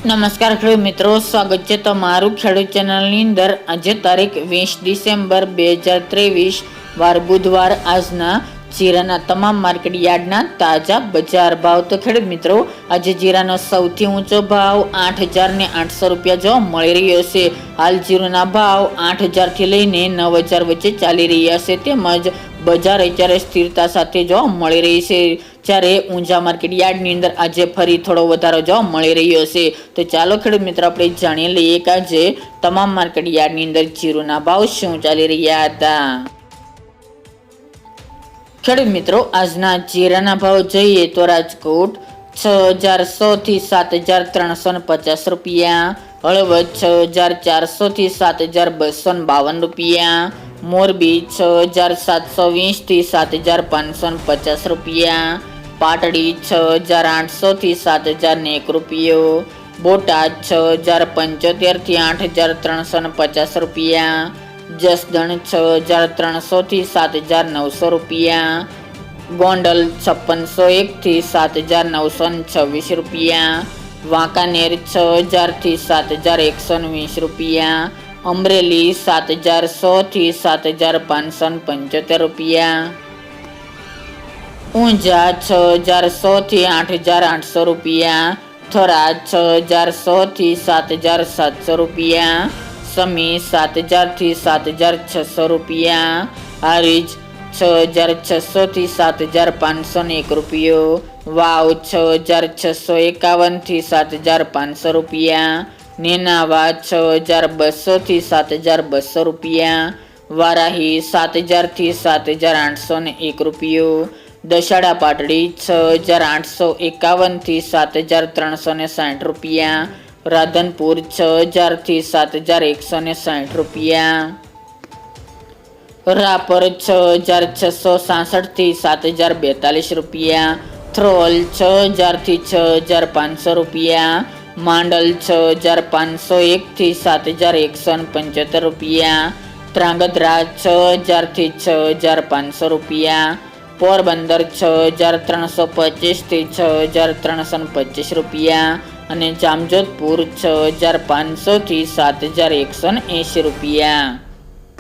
નમસ્કાર ખેડૂત મિત્રો, સ્વાગત છે તમારું ખેડૂત ચેનલની અંદર। આજે તારીખ 20 ડિસેમ્બર 2023 વાર બુધવાર। આજના જીરાના તમામ માર્કેટ યાર્ડના તાજા બજાર ભાવ। તો ખેડૂત મિત્રો, આજે જીરાનો સૌથી ઊંચો ભાવ 8,800 રૂપિયા જોવા મળી રહ્યો છે। હાલ જીરુના ભાવ 8,000 થી લઈને 9,000 વચ્ચે ચાલી રહ્યા છે, તેમજ બજાર અત્યારે સ્થિરતા સાથે જોવા મળી રહી છે। જ્યારે ઊંઝા માર્કેટ યાર્ડની અંદર આજે ફરી થોડો વધારો જોવા મળી રહ્યો છે। તો ચાલો ખેડૂત મિત્રો, આપણે જાણી લઈએ કે આજે તમામ માર્કેટ યાર્ડની અંદર જીરુના ભાવ શું ચાલી રહ્યા હતા। ખેડૂત મિત્રો, આજના જીરાના ભાવ જોઈએ તો રાજકોટ 6,100 થી 7,350 રૂપિયા, હળવદ 6,400 થી 7,252 રૂપિયા, મોરબી 6,720 થી 7,550 રૂપિયા, પાટડી 6,800 થી 7,001 રૂપિયો, બોટાદ 6,075 થી 8,350 રૂપિયા, જસદણ 6,300 થી 7,900 રૂપિયા, ગોંડલ 5,601 થી 7,926 રૂપિયા, વાંકાનેર 6,000 થી 7,120 રૂપિયા, અમરેલી 7,100 થી 7,575 રૂપિયા, ઊંઝા 6,100 થી 8,800 રૂપિયા, થરાદ 6,100 થી 7,700 રૂપિયા, સમી 7,000 થી 7,600 રૂપિયા, હારીજ 6,600 થી 7,501 રૂપિયો, વાવ 6,651 થી 7,500 રૂપિયા, નેનાવા 6,200 થી 7,200 રૂપિયા, વારાહી 7,000 થી 7,801 રૂપિયો, દશાડા પાટડી 6,851 થી 7,360 રૂપિયા, રાધનપુર 6,000 થી 7,160 રૂપિયા, રાપર 6,666 થી 7,042 રૂપિયા, થ્રોલ 6,000 થી 6,500 રૂપિયા, માંડલ 6,501 થી 7,175 રૂપિયા, ધ્રાંગધ્રા 6,000 થી 6,500 રૂપિયા, પોરબંદર 6,325 થી 6,325 રૂપિયા અને જામજોધપુર 6,500 થી 7,180 રૂપિયા।